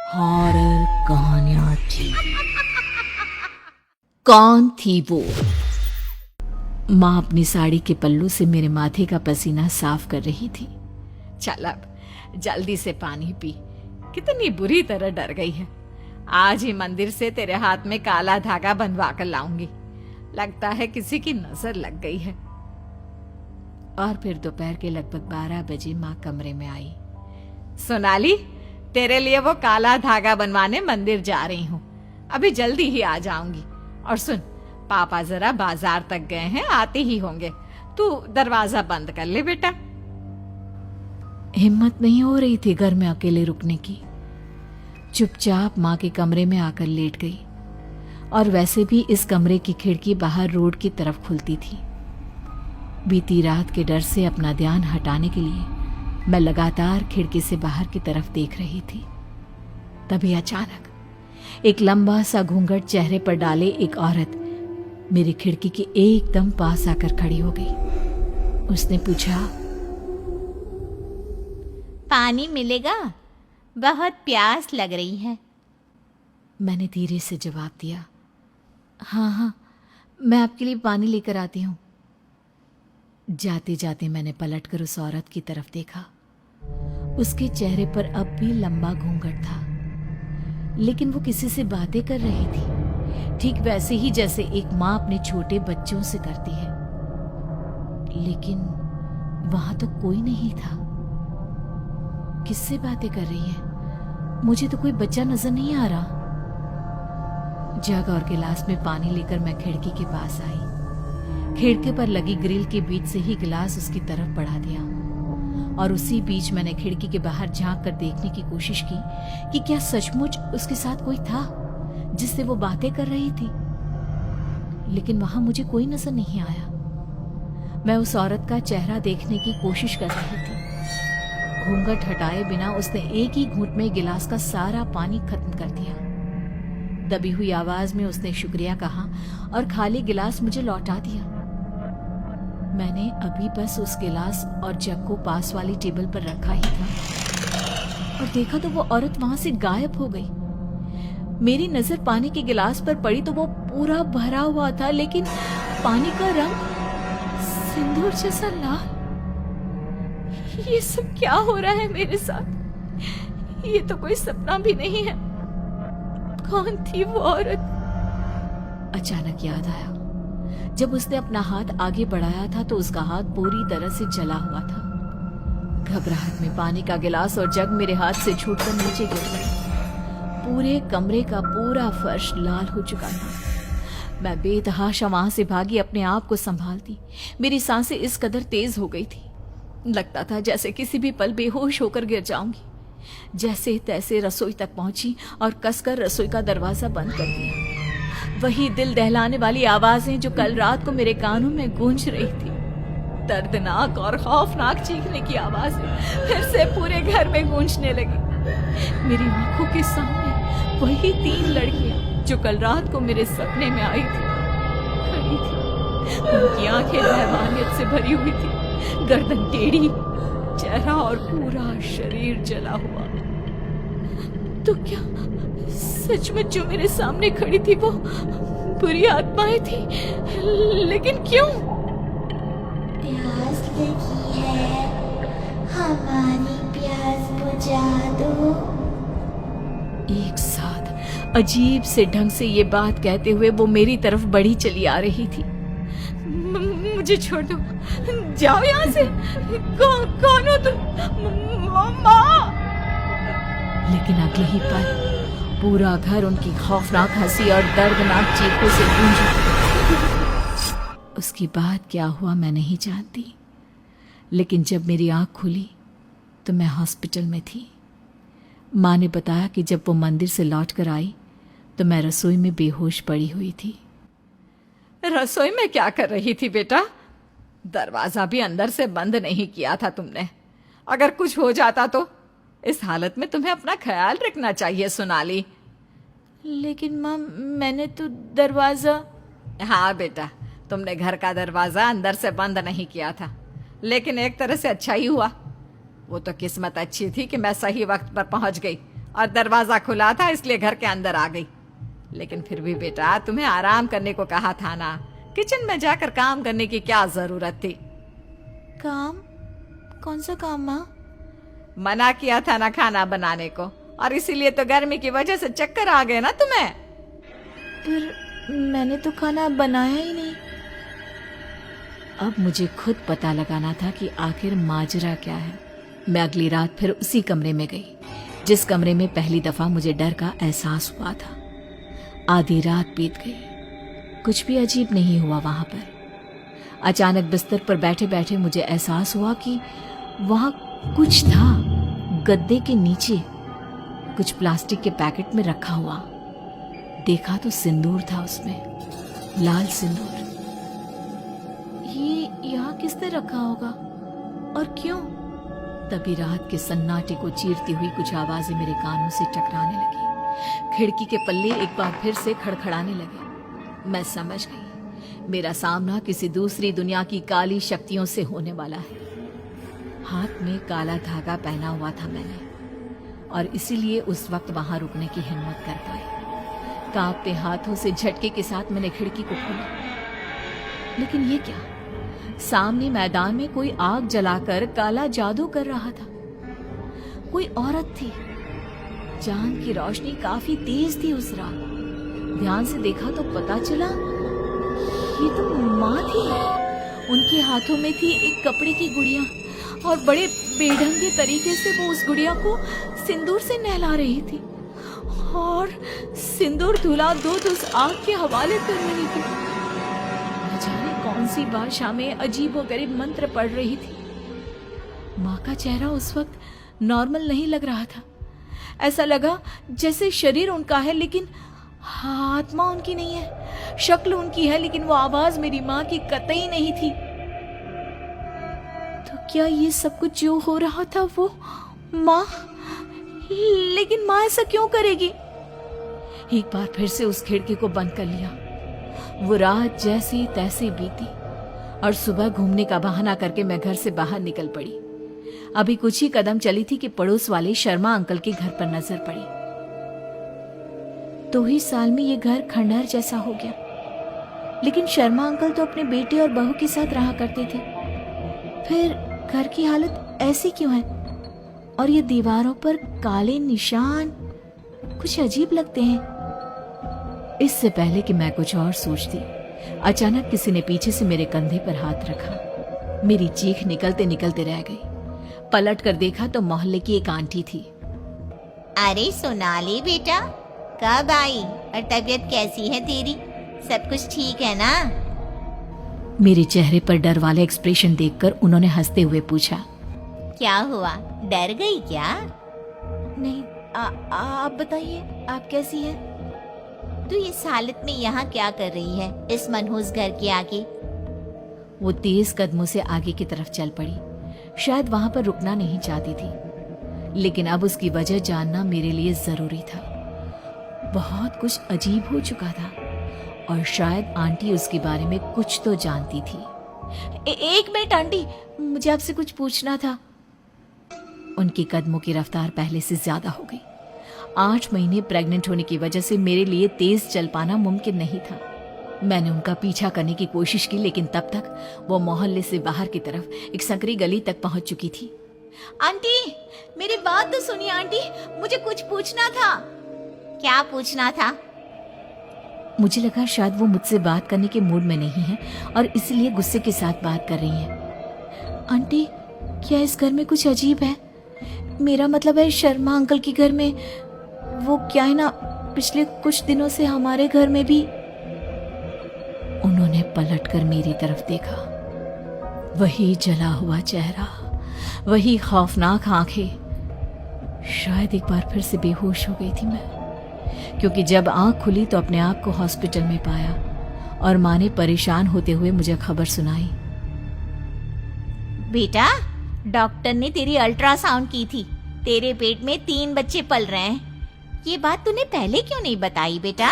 Horror कहानियां थी। कौन थी वो? माँ अपनी साड़ी के पल्लू से मेरे माथे का पसीना साफ कर रही थी। चल अब जल्दी से पानी पी, कितनी बुरी तरह डर गई है। आज ही मंदिर से तेरे हाथ में काला धागा बंधवा कर लाऊंगी। लगता है किसी की नजर लग गई है। और फिर दोपहर के लगभग 12 बजे माँ कमरे में आई। सोनाली, तेरे लिए वो काला धागा बनवाने मंदिर जा रही हूँ। अभी जल्दी ही आ जाऊंगी। और सुन, पापा जरा बाजार तक गए हैं, आते ही होंगे। तू दरवाजा बंद कर ले बेटा। हिम्मत नहीं हो रही थी घर में अकेले रुकने की। चुपचाप माँ के कमरे में आकर लेट गई। और वैसे भी इस कमरे की खिड़की बाहर रोड की तरफ खुलती थी। बीती रात के डर से अपना ध्यान हटाने के लिए मैं लगातार खिड़की से बाहर की तरफ देख रही थी। तभी अचानक एक लंबा सा घूंघट चेहरे पर डाले एक औरत मेरी खिड़की के एकदम पास आकर खड़ी हो गई। उसने पूछा, पानी मिलेगा? बहुत प्यास लग रही है। मैंने धीरे से जवाब दिया, हाँ हाँ, मैं आपके लिए पानी लेकर आती हूँ। जाते जाते मैंने पलटकर उस औरत की तरफ देखा। उसके चेहरे पर अब भी लंबा घूंघट था, लेकिन वो किसी से बातें कर रही थी, ठीक वैसे ही जैसे एक माँ अपने छोटे बच्चों से करती है। लेकिन वहां तो कोई नहीं था। किससे बातें कर रही है? मुझे तो कोई बच्चा नजर नहीं आ रहा। जग और गिलास में पानी लेकर मैं खिड़की के पास आई। खिड़की पर लगी ग्रिल के बीच से ही गिलास उसकी तरफ बढ़ा दिया और उसी बीच मैंने खिड़की के बाहर झांक कर देखने की कोशिश की कि क्या सचमुच उसके साथ कोई था जिससे वो बातें कर रही थी। लेकिन वहां मुझे कोई नजर नहीं आया। मैं उस औरत का चेहरा देखने की कोशिश कर रही थी। घूंघट हटाए बिना उसने एक ही घूंट में गिलास का सारा पानी खत्म कर दिया। दबी हुई आवाज में उसने शुक्रिया कहा और खाली गिलास मुझे लौटा दिया। मैंने अभी बस उस गिलास और जग को पास वाली टेबल पर रखा ही था और देखा तो वो औरत वहां से गायब हो गई। मेरी नजर पानी के गिलास पर पड़ी तो वो पूरा भरा हुआ था, लेकिन पानी का रंग सिंदूर जैसा लाल। ये सब क्या हो रहा है मेरे साथ? ये तो कोई सपना भी नहीं है। कौन थी वो औरत? अचानक याद आया, जब उसने अपना हाथ आगे बढ़ाया था तो उसका हाथ पूरी तरह से जला हुआ था। घबराहट में पानी का गिलास और जग मेरे हाथ से छूटकर नीचे गिर गए। पूरे कमरे का पूरा फर्श लाल हो चुका था। मैं बेतहाशा वहां से भागी, अपने आप को संभालती। मेरी सांसें इस कदर तेज हो गई थी, लगता था जैसे किसी भी पल बेहोश होकर गिर जाऊंगी। जैसे तैसे रसोई तक पहुंची और कसकर रसोई का दरवाजा बंद कर दिया। वही दिल दहलाने वाली आवाजें जो कल रात को मेरे कानों में गूंज रही थी, दर्दनाक और खौफनाक चीखने की आवाजें फिर से पूरे घर में गूंजने लगी। मेरी आंखों के सामने वही 3 लड़कियां जो कल रात को मेरे सपने में आई थी खड़ी थी। उनकी आंखें हैवानियत से भरी हुई थी, गर्दन टेढ़ी, चेहरा और पूरा शरीर जला हुआ। तो क्या सचमुच जो मेरे सामने खड़ी थी वो बुरी आत्माएं थी? लेकिन क्यों? प्यास लगी है, हमारी प्यास बुझा दो। एक साथ अजीब से ढंग से ये बात कहते हुए वो मेरी तरफ बढ़ी चली आ रही थी। मुझे छोड़ दो, जाओ यहाँ से। कौन हो तुम? माँ! लेकिन अगले ही पल पूरा घर उनकी खौफनाक हंसी और दर्दनाक चीखों से गूंज उठा। उसके बाद क्या हुआ मैं नहीं जानती, लेकिन जब मेरी आंख खुली तो मैं हॉस्पिटल में थी। माँ ने बताया कि जब वो मंदिर से लौट कर आई तो मैं रसोई में बेहोश पड़ी हुई थी। रसोई में क्या कर रही थी बेटा? दरवाजा भी अंदर से बंद नहीं किया था तुमने। अगर कुछ हो जाता तो? इस हालत में तुम्हें अपना ख्याल रखना चाहिए सोनाली। लेकिन माँ, मैंने तो दरवाजा। हाँ बेटा, तुमने घर का दरवाजा अंदर से बंद नहीं किया था, लेकिन एक तरह से अच्छा ही हुआ। वो तो किस्मत अच्छी थी कि मैं सही वक्त पर पहुंच गई, और दरवाजा खुला था इसलिए घर के अंदर आ गई। लेकिन फिर भी बेटा, तुम्हें आराम करने को कहा था ना, किचन में जाकर काम करने की क्या जरूरत थी? काम? कौन सा काम माँ? मना किया था ना खाना बनाने को, और इसीलिए तो गर्मी की वजह से चक्कर आ गए ना तुम्हें। पर मैंने तो खाना बनाया ही नहीं। अब मुझे खुद पता लगाना था कि आखिर माजरा क्या है। मैं अगली रात फिर उसी कमरे में गई जिस कमरे में पहली दफा मुझे डर का एहसास हुआ था। आधी रात बीत गई, कुछ भी अजीब नहीं हुआ वहां पर। अचानक बिस्तर पर बैठे बैठे मुझे एहसास हुआ कि वहां कुछ था। गद्दे के नीचे कुछ प्लास्टिक के पैकेट में रखा हुआ। देखा तो सिंदूर था उसमें, लाल सिंदूर। ये यहाँ किसने रखा होगा और क्यों? तभी रात के सन्नाटे को चीरती हुई कुछ आवाजें मेरे कानों से टकराने लगी। खिड़की के पल्ले एक बार फिर से खड़खड़ाने लगे। मैं समझ गई, मेरा सामना किसी दूसरी दुनिया की काली शक्तियों से होने वाला है। हाथ में काला धागा पहना हुआ था मैंने, और इसीलिए उस वक्त वहां रुकने की हिम्मत कर पाई। कांपते हाथों से झटके के साथ मैंने खिड़की को खोला। लेकिन ये क्या? सामने मैदान में कोई आग जलाकर काला जादू कर रहा था। कोई औरत थी। चांद की रोशनी काफी तेज थी उस रात। ध्यान से देखा तो पता चला ये तो माँ थी। उनके हाथों में थी एक कपड़े की गुड़िया, और बड़े बेढंगे तरीके से वो उस गुड़िया को सिंदूर से नहला रही थी, और सिंदूर धुला दूध उस आग के हवाले कर रही थी। न जाने कौन सी भाषा में अजीबोगरीब मंत्र पढ़ रही थी। माँ का चेहरा उस वक्त नॉर्मल नहीं लग रहा था। ऐसा लगा जैसे शरीर उनका है लेकिन आत्मा उनकी नहीं है। शक्ल उनकी है लेकिन वो आवाज मेरी माँ की कतई नहीं थी। तो क्या ये सब कुछ जो हो रहा था वो माँ? लेकिन माँ ऐसा क्यों करेगी? एक बार फिर से उस खिड़की को बंद कर लिया। वो रात जैसी तैसी बीती, और सुबह घूमने का बहाना करके मैं घर से बाहर निकल पड़ी। अभी कुछ ही कदम चली थी कि पड़ोस वाले शर्मा अंकल के घर पर नजर पड़ी। 2 ही साल में ये घर खंडहर जैसा हो गया। लेकिन शर्मा अंकल तो अपने बेटे और बहू के साथ रहा करते थे। फिर घर की हालत ऐसी क्यों है? और ये दीवारों पर काले निशान कुछ अजीब लगते हैं। इससे पहले कि मैं कुछ और सोचती, अचानक किसी ने पीछे से मेरे कंधे पर हाथ रखा। मेरी चीख निकलते निकलते रह गई। पलट कर देखा तो मोहल्ले की एक आंटी थी। अरे सोनाली बेटा, कब आई और तबीयत कैसी है तेरी? सब कुछ ठीक है ना? मेरे चेहरे पर डर वाले एक्सप्रेशन देखकर उन्होंने हंसते हुए पूछा। क्या हुआ, डर गई क्या? नहीं, आप बताइए, आप कैसी हैं? तू इस हालत में यहाँ क्या कर रही है, इस मनहूस घर के आगे? वो तेज कदमों से आगे की तरफ चल पड़ी। शायद वहां पर रुकना नहीं चाहती थी, लेकिन अब उसकी वजह जानना मेरे लिए जरूरी था। बहुत कुछ अजीब हो चुका था, और शायद आंटी उसके बारे में कुछ तो जानती थी। एक मिनट आंटी, मुझे आपसे कुछ पूछना था। उनके कदमों की रफ्तार पहले से ज्यादा हो गई। 8 महीने प्रेग्नेंट होने की वजह से मेरे लिए तेज चल पाना मुमकिन नहीं था। मैंने उनका पीछा करने की कोशिश की, लेकिन तब तक वो मोहल्ले से बाहर की तरफ एक संकरी गली तक पहुंच चुकी थी। आंटी, मेरी बात तो सुनिए आंटी, मुझे कुछ पूछना था। क्या पूछना था? मुझे लगा शायद वो मुझसे बात करने के मूड में नहीं है और इसलिए गुस्से के साथ बात कर रही है। आंटी, क्या इस घर में कुछ अजीब है? मेरा मतलब है शर्मा अंकल के घर में। वो क्या है ना, पिछले कुछ दिनों से हमारे घर में भी। उन्होंने पलटकर मेरी तरफ देखा। वही जला हुआ चेहरा, वही खौफनाक आंखें। शायद एक बार फिर से बेहोश हो गई थी मैं, क्योंकि जब आंख खुली तो अपने आप को हॉस्पिटल में पाया और माँ ने परेशान होते हुए मुझे खबर सुनाई। बेटा, डॉक्टर ने तेरी अल्ट्रासाउंड की थी। तेरे पेट में 3 बच्चे पल रहे हैं। ये बात तूने पहले क्यों नहीं बताई बेटा?